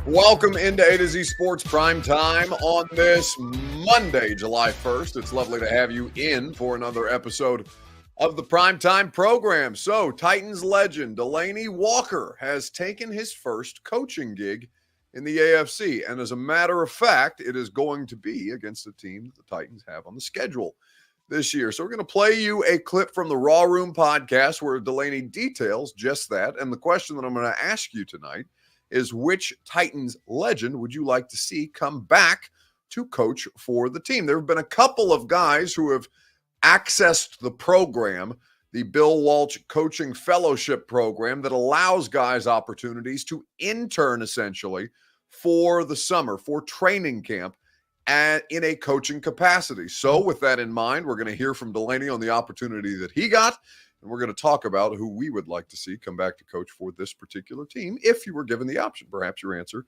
Welcome into A to Z Sports Prime Time on this Monday, July 1st. It's lovely to have you in for another episode of the Primetime program. So, Titans legend Delanie Walker has taken his first coaching gig in the AFC. And as a matter of fact, it is going to be against the team that the Titans have on the schedule this year. So we're going to play you a clip from the Raw Room podcast where Delanie details just that. And the question that I'm going to ask you tonight is, which Titans legend would you like to see come back to coach for the team? There have been a couple of guys who have accessed the program, the Bill Walsh Coaching Fellowship Program, that allows guys opportunities to intern essentially for the summer, for training camp, and in a coaching capacity. So with that in mind, we're going to hear from Delanie on the opportunity that he got, and we're going to talk about who we would like to see come back to coach for this particular team if you were given the option. Perhaps your answer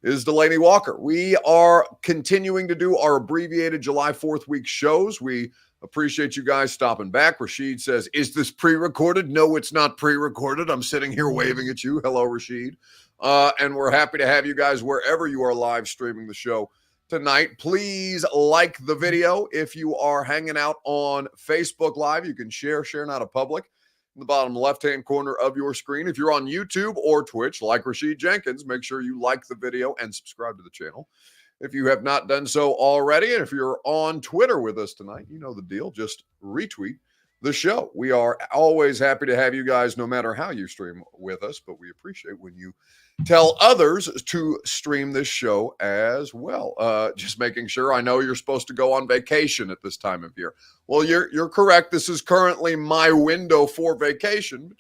is Delanie Walker. We are continuing to do our abbreviated July 4th week shows. We appreciate you guys stopping back. Rashid says, is this pre-recorded? No, it's not pre-recorded. I'm sitting here waving at you. Hello, Rashid. And we're happy to have you guys wherever you are live streaming the show tonight. Please like the video. If you are hanging out on Facebook Live, you can share not a public in the bottom left-hand corner of your screen. If you're on YouTube or Twitch, like Rashid Jenkins, make sure you like the video and subscribe to the channel if you have not done so already. And if you're on Twitter with us tonight, you know the deal. Just retweet the show. We are always happy to have you guys, no matter how you stream with us, but we appreciate when you tell others to stream this show as well. Just making sure. I know you're supposed to go on vacation at this time of year. Well, you're correct. This is currently my window for vacation, but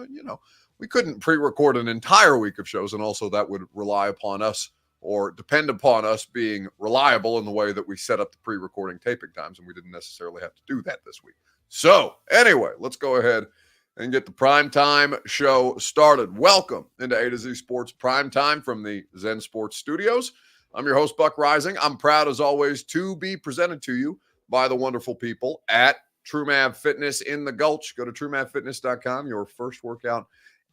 you know, we couldn't pre-record an entire week of shows, and also that would rely upon us or depend upon us being reliable in the way that we set up the pre-recording taping times, and we didn't necessarily have to do that this week. So anyway, let's go ahead and get the Primetime show started. Welcome into A to Z Sports Primetime from the Zen Sports Studios. I'm your host, Buck Rising. I'm proud, as always, to be presented to you by the wonderful people at TrueMav Fitness in the Gulch. Go to TrueMavFitness.com. Your first workout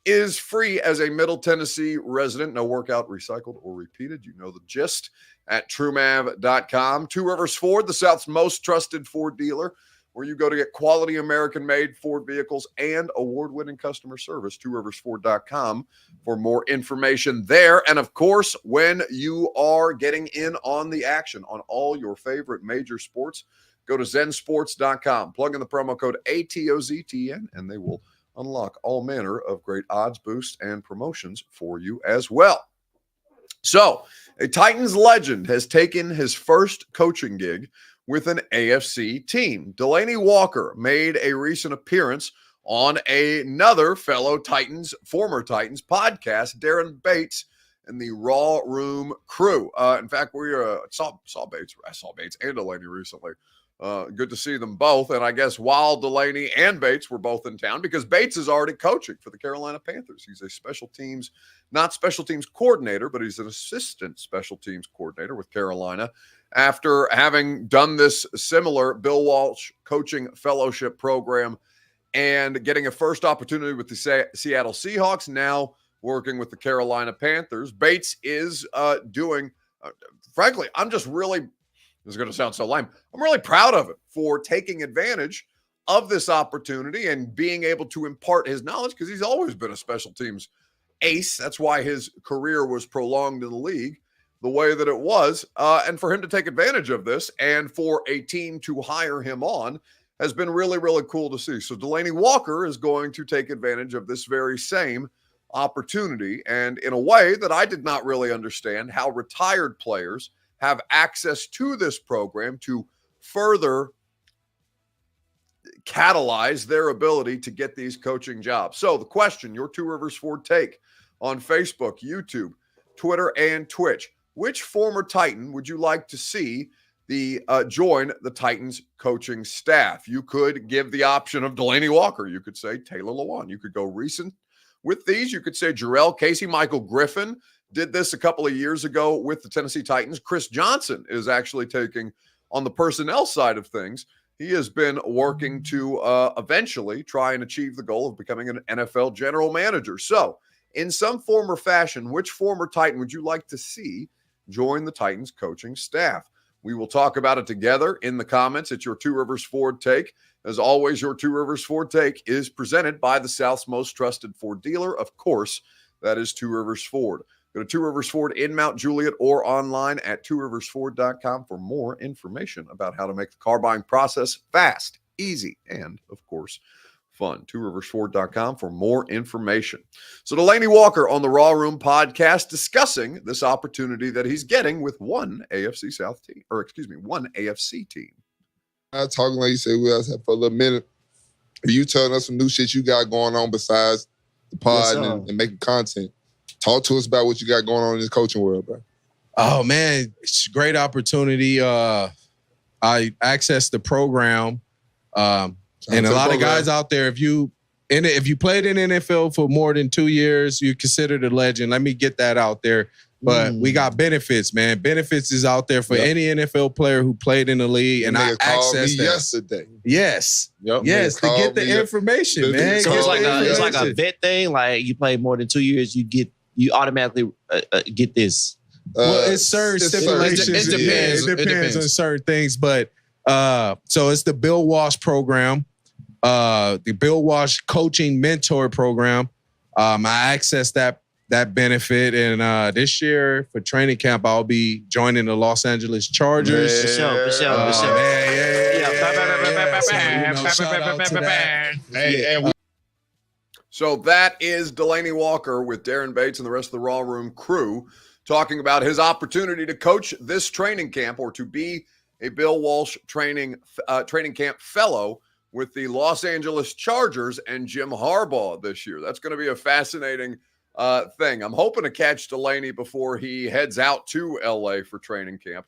is free as a Middle Tennessee resident. No workout recycled or repeated. You know the gist at TrueMav.com. Two Rivers Ford, the South's most trusted Ford dealer, where you go to get quality American-made Ford vehicles and award-winning customer service. TwoRiversFord.com for more information there. And, of course, when you are getting in on the action on all your favorite major sports, go to ZenSports.com. Plug in the promo code ATOZTN, and they will unlock all manner of great odds, boosts, and promotions for you as well. So, a Titans legend has taken his first coaching gig with an AFC team. Delanie Walker made a recent appearance on another fellow Titans, former Titans podcast, Darren Bates and the Raw Room crew. In fact, we saw Bates. I saw Bates and Delanie recently. Good to see them both. And I guess while Delanie and Bates were both in town, because Bates is already coaching for the Carolina Panthers. He's a not special teams coordinator, but he's an assistant special teams coordinator with Carolina, after having done this similar Bill Walsh Coaching Fellowship Program and getting a first opportunity with the Seattle Seahawks, now working with the Carolina Panthers. Bates is doing, frankly, this is going to sound so lame, I'm really proud of it for taking advantage of this opportunity and being able to impart his knowledge, because he's always been a special teams ace. That's why his career was prolonged in the league the way that it was, and for him to take advantage of this and for a team to hire him on has been really, really cool to see. So Delanie Walker is going to take advantage of this very same opportunity, and in a way that I did not really understand how retired players have access to this program to further catalyze their ability to get these coaching jobs. So the question, your Two Rivers Ford take on Facebook, YouTube, Twitter, and Twitch. Which former Titan would you like to see join the Titans coaching staff? You could give the option of Delanie Walker. You could say Taylor Lewan. You could go recent with these. You could say Jarrell Casey. Michael Griffin did this a couple of years ago with the Tennessee Titans. Chris Johnson is actually taking on the personnel side of things. He has been working to eventually try and achieve the goal of becoming an NFL general manager. So in some form or fashion, which former Titan would you like to see join the Titans coaching staff? We will talk about it together in the comments. It's your Two Rivers Ford Take. As always, your Two Rivers Ford Take is presented by the South's most trusted Ford dealer. Of course, that is Two Rivers Ford. Go to Two Rivers Ford in Mount Juliet or online at tworiversford.com for more information about how to make the car buying process fast, easy, and, of course, fun. tworiversford.com for more information. So Delanie Walker on the Raw Room podcast discussing this opportunity that he's getting with one AFC South team, one AFC team. Talking like you said, we was for a little minute. Are you telling us some new shit you got going on besides the pod and making content? Talk to us about what you got going on in this coaching world, bro. Oh, man, it's a great opportunity. I accessed the program. And a lot of guys out there, if you played in NFL for more than 2 years, you're considered a legend. Let me get that out there. But we got benefits, man. Benefits is out there for any NFL player who played in the league. And I accessed that yesterday. Yes. Yes, to get the information, man. So it's like a vet thing. Like you play more than 2 years, you automatically get this. Well, it's certain stipulations. It depends on certain things. But so it's the Bill Walsh program. The Bill Walsh coaching mentor program. I accessed that benefit, and this year for training camp, I'll be joining the Los Angeles Chargers. For sure. So that is Delanie Walker with Darren Bates and the rest of the Raw Room crew talking about his opportunity to coach this training camp or to be a Bill Walsh training camp fellow with the Los Angeles Chargers and Jim Harbaugh this year. That's going to be a fascinating thing. I'm hoping to catch Delanie before he heads out to LA for training camp.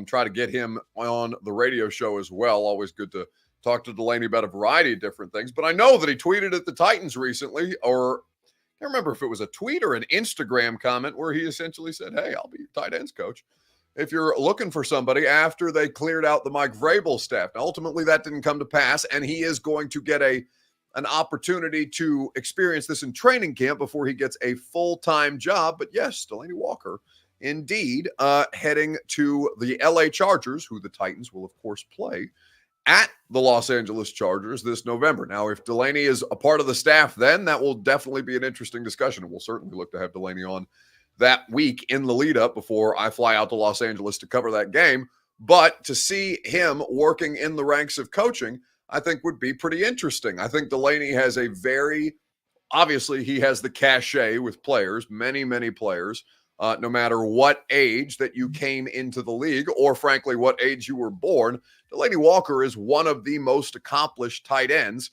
Try to get him on the radio show as well. Always good to talk to Delanie about a variety of different things. But I know that he tweeted at the Titans recently, or I can't remember if it was a tweet or an Instagram comment where he essentially said, hey, I'll be your tight ends coach if you're looking for somebody after they cleared out the Mike Vrabel staff. Now, ultimately, that didn't come to pass, and he is going to get an opportunity to experience this in training camp before he gets a full-time job. But yes, Delanie Walker, indeed, heading to the LA Chargers, who the Titans will, of course, play at the Los Angeles Chargers this November. Now, if Delanie is a part of the staff then, that will definitely be an interesting discussion, and we'll certainly look to have Delanie on that week in the lead up before I fly out to Los Angeles to cover that game. But to see him working in the ranks of coaching, I think would be pretty interesting. I think Delanie has obviously he has the cachet with players, many, many players, no matter what age that you came into the league or frankly, what age you were born. Delanie Walker is one of the most accomplished tight ends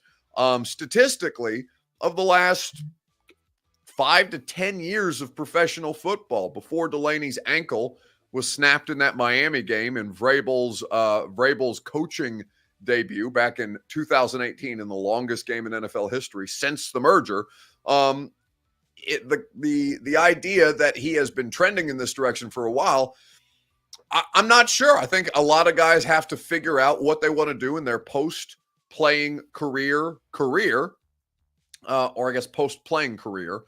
statistically of the last 5 to 10 years of professional football before Delanie's ankle was snapped in that Miami game and Vrabel's coaching debut back in 2018 in the longest game in NFL history since the merger. The idea that he has been trending in this direction for a while, I'm not sure. I think a lot of guys have to figure out what they want to do in their post-playing career, or I guess post-playing career.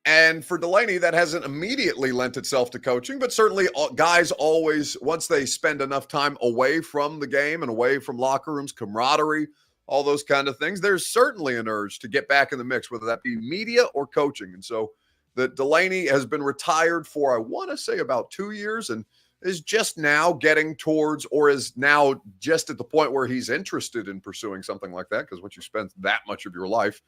And for Delanie, that hasn't immediately lent itself to coaching, but certainly guys always, once they spend enough time away from the game and away from locker rooms, camaraderie, all those kind of things, there's certainly an urge to get back in the mix, whether that be media or coaching. And so that Delanie has been retired for, I want to say, about 2 years and is just now getting towards, or is now just at the point where he's interested in pursuing something like that. Because once you spend that much of your life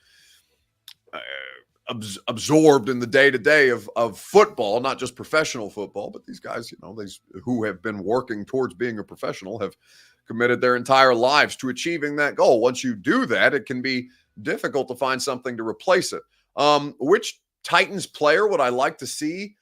absorbed in the day-to-day of football, not just professional football, but these guys, these who have been working towards being a professional have committed their entire lives to achieving that goal. Once you do that, it can be difficult to find something to replace it. Which Titans player would I like to see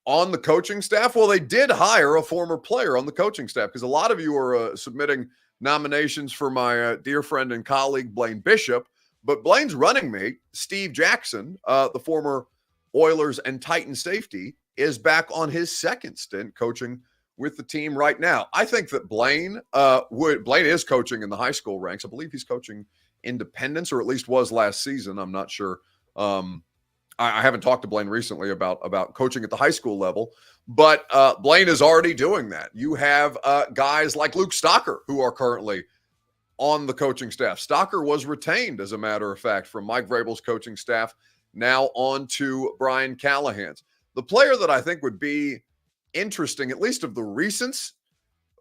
on the coaching staff? Well, they did hire a former player on the coaching staff because a lot of you are submitting nominations for my dear friend and colleague, Blaine Bishop. But Blaine's running mate, Steve Jackson, the former Oilers and Titans safety, is back on his second stint coaching with the team right now. I think that Blaine is coaching in the high school ranks. I believe he's coaching Independence, or at least was last season. I'm not sure. I haven't talked to Blaine recently about coaching at the high school level, but Blaine is already doing that. You have guys like Luke Stocker who are currently on the coaching staff. Stocker was retained, as a matter of fact, from Mike Vrabel's coaching staff, now on to Brian Callahan's. The player that I think would be interesting, at least of the recents,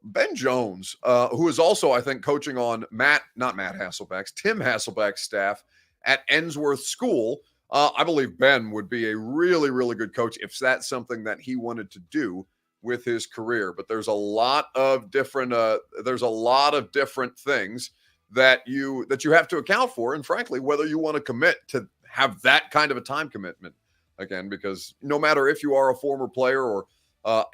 Ben Jones, who is also, I think, coaching on Tim Hasselbeck's staff at Ensworth School. I believe Ben would be a really, really good coach if that's something that he wanted to do with his career. But there's a lot of different things that you have to account for, and frankly, whether you want to commit to have that kind of a time commitment again, because no matter if you are a former player or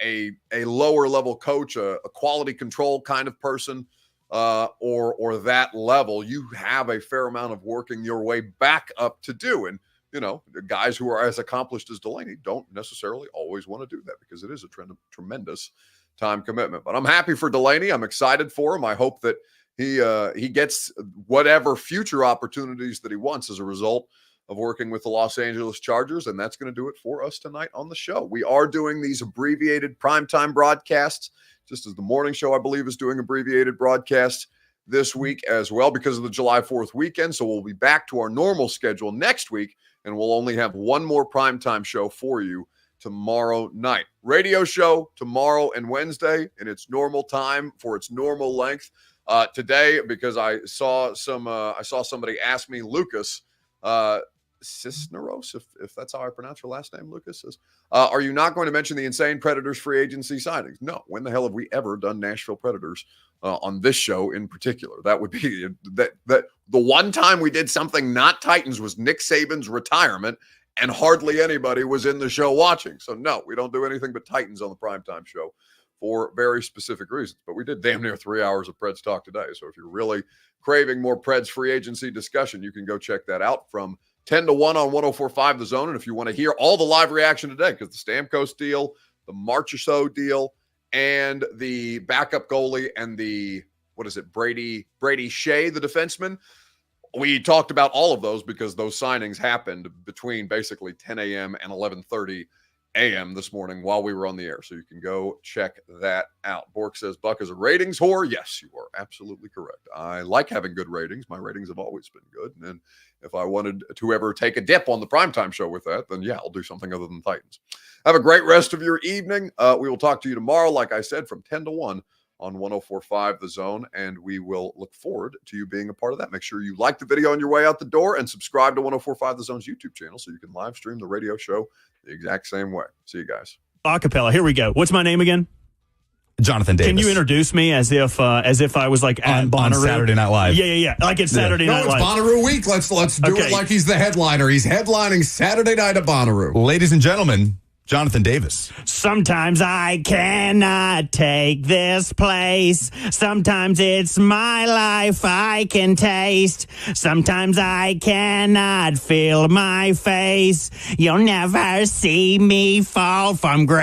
a lower level coach, a quality control kind of person, or that level, you have a fair amount of working your way back up to do. And the guys who are as accomplished as Delanie don't necessarily always want to do that because it is a tremendous time commitment. But I'm happy for Delanie. I'm excited for him. I hope that he gets whatever future opportunities that he wants as a result of working with the Los Angeles Chargers, and that's going to do it for us tonight on the show. We are doing these abbreviated primetime broadcasts, just as the morning show, I believe, is doing abbreviated broadcasts this week as well because of the July 4th weekend. So we'll be back to our normal schedule next week, and we'll only have one more primetime show for you tomorrow night. Radio show tomorrow and Wednesday in its normal time for its normal length. Today, because I saw somebody ask me, Lucas Cisneros, if that's how I pronounce your last name, Lucas, are you not going to mention the insane Predators free agency signings? No. When the hell have we ever done Nashville Predators on this show in particular? That would be that the one time we did something not Titans was Nick Saban's retirement, and hardly anybody was in the show watching. So no, we don't do anything but Titans on the primetime show for very specific reasons. But we did damn near 3 hours of Preds talk today. So if you're really craving more Preds free agency discussion, you can go check that out from 10 to 1 on 104.5 The Zone. And if you want to hear all the live reaction today, because the Stamkos deal, the Marchessault deal, and the backup goalie and the, Brady Shea, the defenseman, we talked about all of those because those signings happened between basically 10 a.m. and 11:30 a.m. this morning while we were on the air. So you can go check that out. Bork says, Buck is a ratings whore. Yes, you are absolutely correct. I like having good ratings. My ratings have always been good. And if I wanted to ever take a dip on the primetime show with that, then yeah, I'll do something other than Titans. Have a great rest of your evening. We will talk to you tomorrow, like I said, from 10 to 1 on 104.5 The Zone, and we will look forward to you being a part of that. Make sure you like the video on your way out the door and subscribe to 104.5 The Zone's YouTube channel so you can live stream the radio show the exact same way. See you guys. Acapella. Here we go. What's my name again? Jonathan Davis. Can you introduce me as if I was like at Bonnaroo? On Saturday Night Live. Yeah. Like it's Saturday Night Live. No, it's Bonnaroo week. Let's do it like he's the headliner. He's headlining Saturday night at Bonnaroo. Ladies and gentlemen, Jonathan Davis. Sometimes I cannot take this place. Sometimes it's my life I can taste. Sometimes I cannot feel my face. You'll never see me fall from grace.